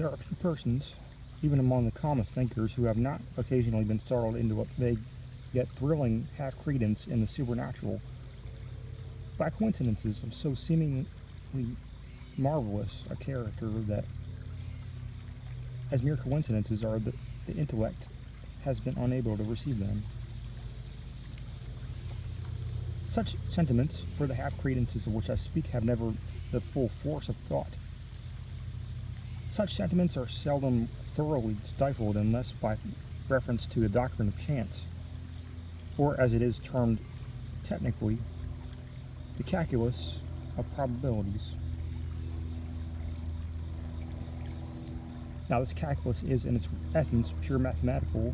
There are few persons, even among the calmest thinkers, who have not occasionally been startled into what vague yet thrilling half-credence in the supernatural by coincidences of so seemingly marvelous a character that, as mere coincidences are, the intellect has been unable to receive them. Such sentiments, for the half-credences of which I speak, have never the full force of thought. Such sentiments are seldom thoroughly stifled unless by reference to the doctrine of chance, or as it is termed technically, the calculus of probabilities. Now, this calculus is in its essence pure mathematical,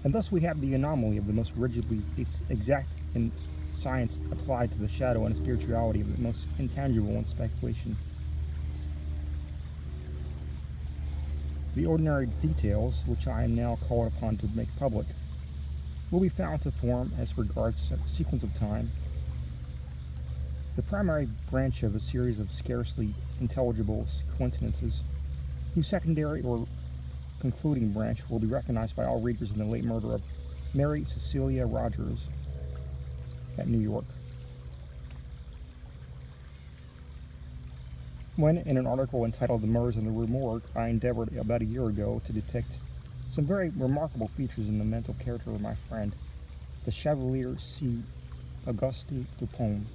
and thus we have the anomaly of the most rigidly exact in science applied to the shadow and spirituality of the most intangible in speculation. The ordinary details, which I am now called upon to make public, will be found to form, as regards sequence of time, the primary branch of a series of scarcely intelligible coincidences, whose secondary or concluding branch will be recognized by all readers in the late murder of Mary Cecilia Rogers at New York. When, in an article entitled "The Murders in the Rue Morgue," I endeavored about a year ago to depict some very remarkable features in the mental character of my friend, the Chevalier C. Auguste Dupont,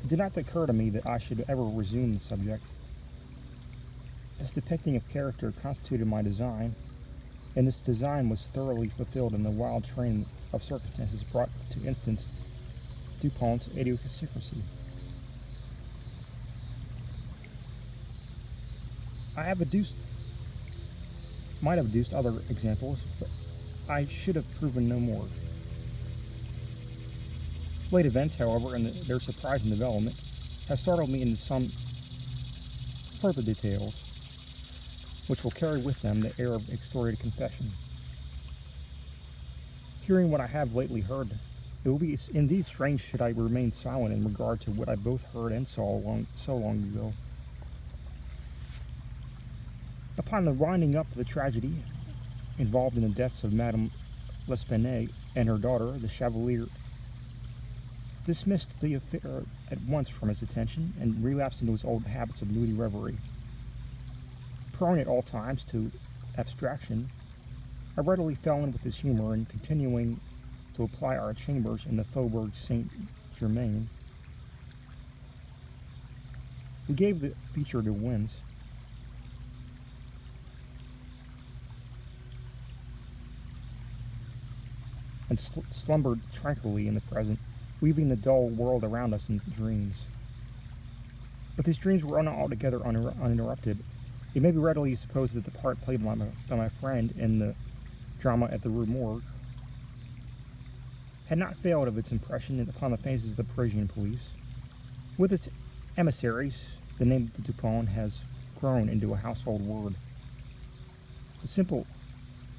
it did not occur to me that I should ever resume the subject. This depicting of character constituted my design, and this design was thoroughly fulfilled in the wild train of circumstances brought to instance Dupont's idiosyncrasy. Might have adduced other examples, but I should have proven no more. Late events, however, and their surprising development, have startled me into some further details, which will carry with them the air of extorted confession. Hearing what I have lately heard, it will be indeed strange should I remain silent in regard to what I both heard and saw so long ago. Upon the winding up of the tragedy involved in the deaths of Madame L'Espanaye and her daughter, the Chevalier dismissed the affair at once from his attention and relapsed into his old habits of moody reverie. Prone at all times to abstraction, I readily fell in with his humor, and continuing to apply our chambers in the Faubourg Saint-Germain, we gave the feature to winds. And slumbered tranquilly in the present, weaving the dull world around us in dreams. But these dreams were not altogether uninterrupted. It may be readily supposed that the part played by my friend in the drama at the Rue Morgue had not failed of its impression upon the faces of the Parisian police. With its emissaries, the name of Dupont has grown into a household word. The simple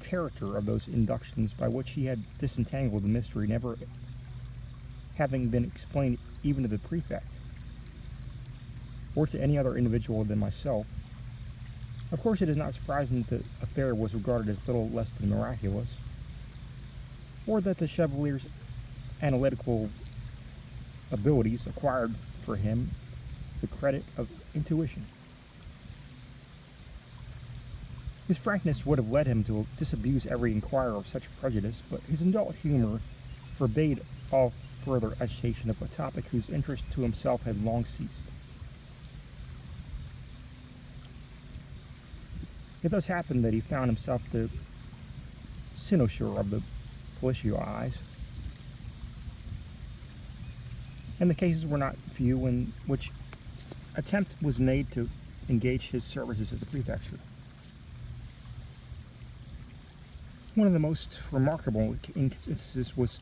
character of those inductions by which he had disentangled the mystery never having been explained even to the prefect, or to any other individual than myself. Of course, it is not surprising that the affair was regarded as little less than miraculous, or that the Chevalier's analytical abilities acquired for him the credit of intuition. His frankness would have led him to disabuse every inquirer of such prejudice, but his adult humor forbade all further agitation of a topic whose interest to himself had long ceased. It thus happened that he found himself the cynosure of the policial eyes, and the cases were not few in which attempt was made to engage his services at the prefecture. One of the most remarkable instances was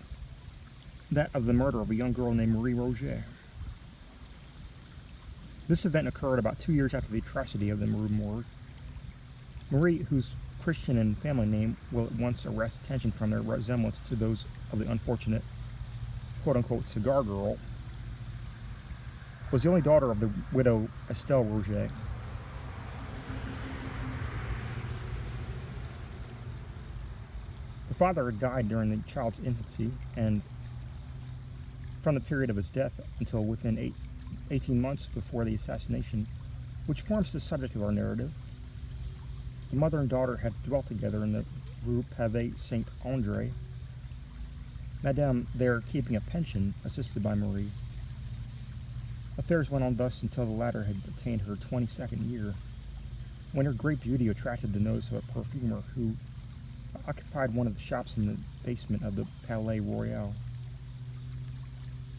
that of the murder of a young girl named Marie Roget. This event occurred about 2 years after the atrocity of the Rue Morgue. Marie, whose Christian and family name will at once arrest attention from their resemblance to those of the unfortunate quote-unquote cigar girl, was the only daughter of the widow Estelle Roget. The father had died during the child's infancy, and from the period of his death until within 18 months before the assassination, which forms the subject of our narrative, the mother and daughter had dwelt together in the Rue Saint-Andre, Madame there keeping a pension, assisted by Marie. Affairs went on thus until the latter had attained her 22nd year, when her great beauty attracted the notice of a perfumer who occupied one of the shops in the basement of the Palais Royal,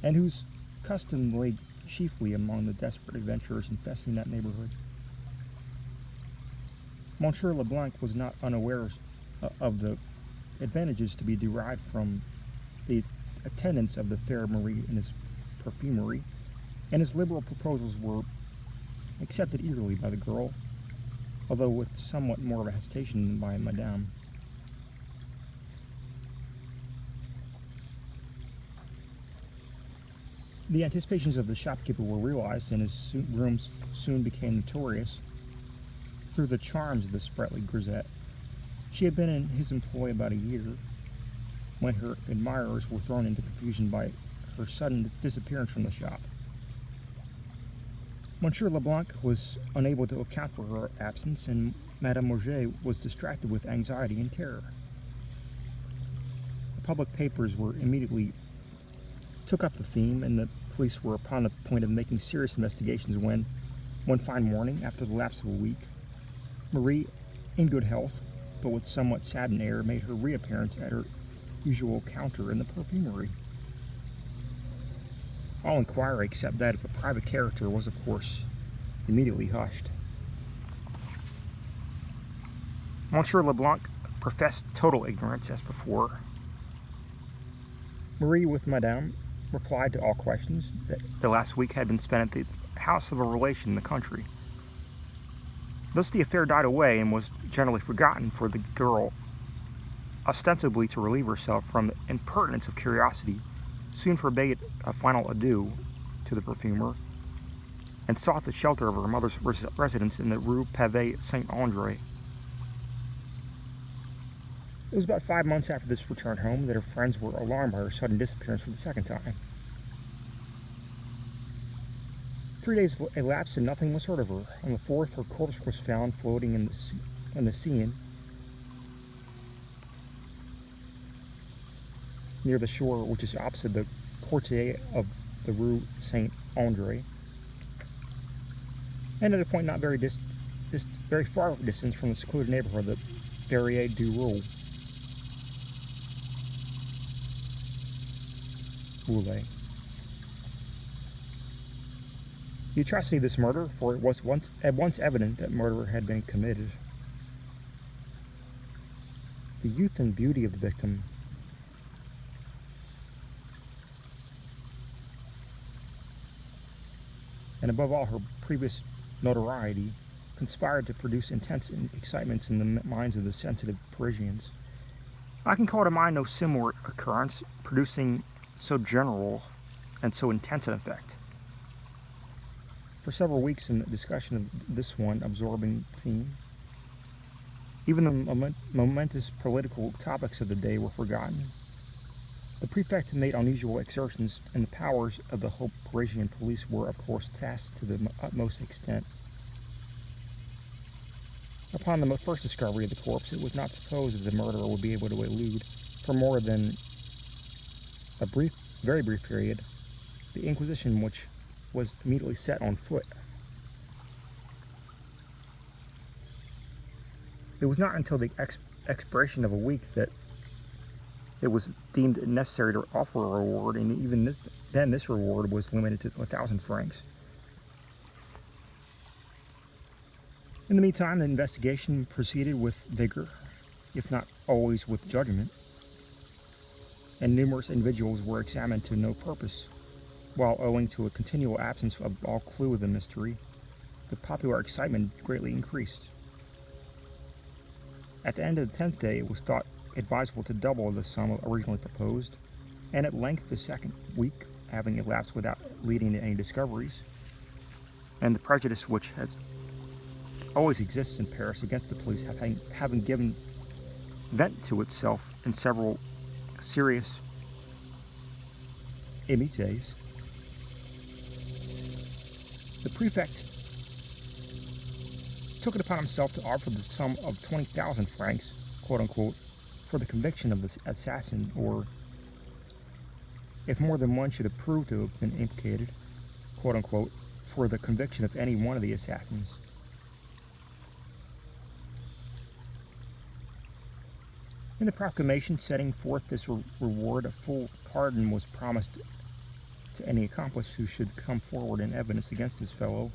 and whose custom lay chiefly among the desperate adventurers infesting that neighborhood. Monsieur Leblanc was not unaware of the advantages to be derived from the attendance of the fair Marie in his perfumery, and his liberal proposals were accepted eagerly by the girl, although with somewhat more of a hesitation than by Madame. The anticipations of the shopkeeper were realized, and his rooms soon became notorious through the charms of the sprightly grisette. She had been in his employ about a year when her admirers were thrown into confusion by her sudden disappearance from the shop. Monsieur Leblanc was unable to account for her absence, and Madame Roget was distracted with anxiety and terror. The public papers were immediately took up the theme, and the police were upon the point of making serious investigations when, one fine morning, after the lapse of a week, Marie, in good health, but with somewhat saddened air, made her reappearance at her usual counter in the perfumery. All inquiry, except that of a private character, was, of course, immediately hushed. Monsieur Leblanc professed total ignorance, as before. Marie, with Madame, replied to all questions that the last week had been spent at the house of a relation in the country. Thus the affair died away and was generally forgotten, for the girl, ostensibly to relieve herself from the impertinence of curiosity, soon forbade a final adieu to the perfumer, and sought the shelter of her mother's residence in the Rue Saint-Andre. It was about 5 months after this return home that her friends were alarmed by her sudden disappearance for the second time. 3 days elapsed and nothing was heard of her. On the 4th, her corpse was found floating in the Seine near the shore, which is opposite the quartier of the Rue Saint-Andre, and at a point not very far distance from the secluded neighborhood of the Barrière du Roule. The atrocity of this murder, for it was at once evident that murder had been committed. The youth and beauty of the victim, and above all her previous notoriety, conspired to produce intense excitements in the minds of the sensitive Parisians. I can call to mind no similar occurrence producing so general and so intense an effect. For several weeks in the discussion of this one absorbing theme, even the momentous political topics of the day were forgotten. The prefect made unusual exertions, and the powers of the whole Parisian police were, of course, tasked to the utmost extent. Upon the first discovery of the corpse, it was not supposed that the murderer would be able to elude, for more than a very brief period, the inquisition which was immediately set on foot. It was not until the expiration of a week that it was deemed necessary to offer a reward, and even then this reward was limited to 1,000 francs. In the meantime, the investigation proceeded with vigor, if not always with judgment, and numerous individuals were examined to no purpose, while owing to a continual absence of all clue of the mystery, the popular excitement greatly increased. At the end of the 10th day, it was thought advisable to double the sum originally proposed, and at length the second week, having elapsed without leading to any discoveries, and the prejudice which has always exists in Paris against the police having given vent to itself in several serious émeutes, the prefect took it upon himself to offer the sum of 20,000 francs, quote-unquote, for the conviction of the assassin, or if more than one should have proved to have been implicated, quote-unquote, for the conviction of any one of the assassins. In the proclamation setting forth this reward, a full pardon was promised to any accomplice who should come forward in evidence against his fellow,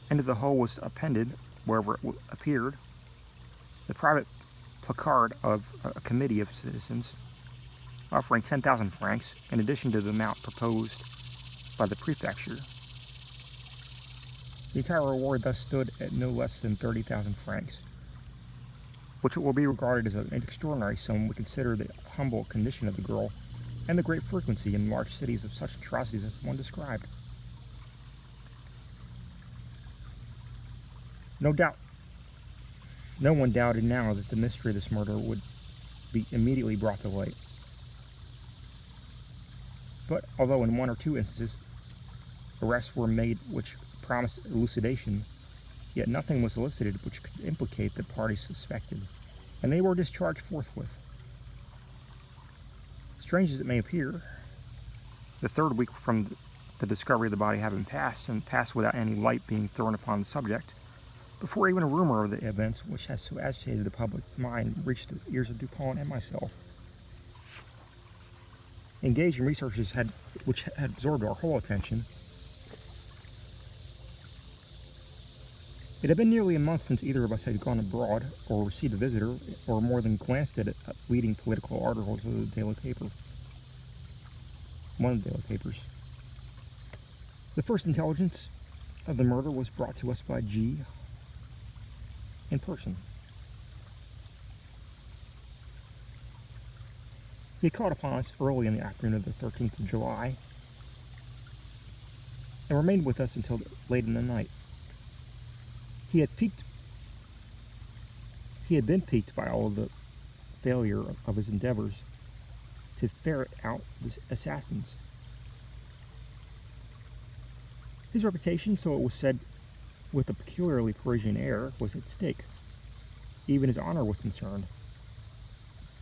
and to the whole was appended, wherever it appeared, the private placard of a committee of citizens offering 10,000 francs in addition to the amount proposed by the prefecture. The entire reward thus stood at no less than 30,000 francs, which will be regarded as an extraordinary sum when we consider the humble condition of the girl and the great frequency in large cities of such atrocities as the one described. No one doubted now that the mystery of this murder would be immediately brought to light. But although in one or two instances arrests were made which promised elucidation, yet nothing was elicited which could implicate the parties suspected, and they were discharged forthwith. Strange as it may appear, the third week from the discovery of the body having passed, and passed without any light being thrown upon the subject, before even a rumor of the events which has so agitated the public mind reached the ears of Dupont and myself. Engaged in researches which had absorbed our whole attention, it had been nearly a month since either of us had gone abroad, or received a visitor, or more than glanced at leading political articles of the daily paper. One of the daily papers. The first intelligence of the murder was brought to us by G. in person. He had called upon us early in the afternoon of the 13th of July, and remained with us until late in the night. He had been piqued by all of the failure of his endeavors to ferret out the assassins. His reputation, so it was said with a peculiarly Parisian air, was at stake. Even his honor was concerned.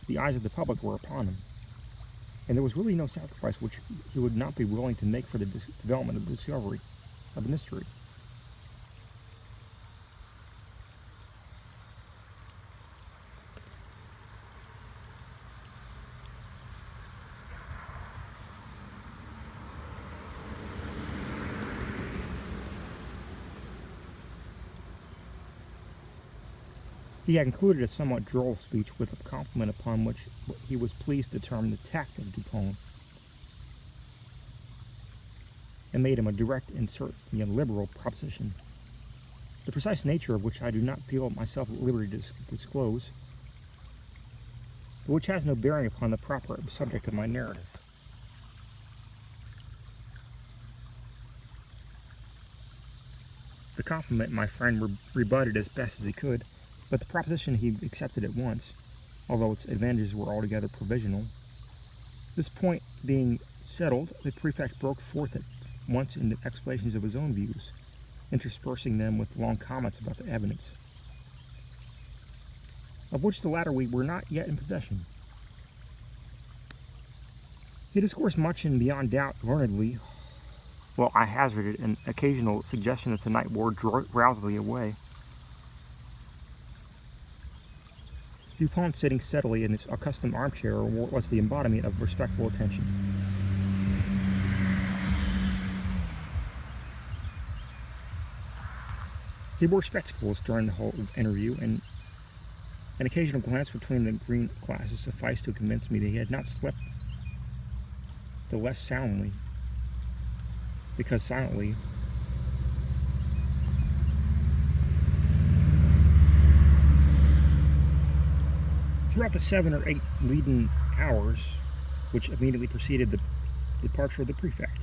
The eyes of the public were upon him, and there was really no sacrifice which he would not be willing to make for the development of the discovery of the mystery. He had concluded a somewhat droll speech with a compliment upon which he was pleased to term the tact of Dupont, and made him a direct and certainly a liberal proposition, the precise nature of which I do not feel myself at liberty to disclose, but which has no bearing upon the proper subject of my narrative. The compliment my friend rebutted as best as he could, but the proposition he accepted at once, although its advantages were altogether provisional. This point being settled, the prefect broke forth at once into explanations of his own views, interspersing them with long comments about the evidence, of which the latter we were not yet in possession. He discoursed much and beyond doubt learnedly, while I hazarded an occasional suggestion that the night wore drowsily away. Dupont, sitting steadily in his accustomed armchair, was the embodiment of respectful attention. He wore spectacles during the whole interview, and an occasional glance between the green glasses sufficed to convince me that he had not slept the less soundly, because silently throughout the 7 or 8 leaden hours which immediately preceded the departure of the prefect,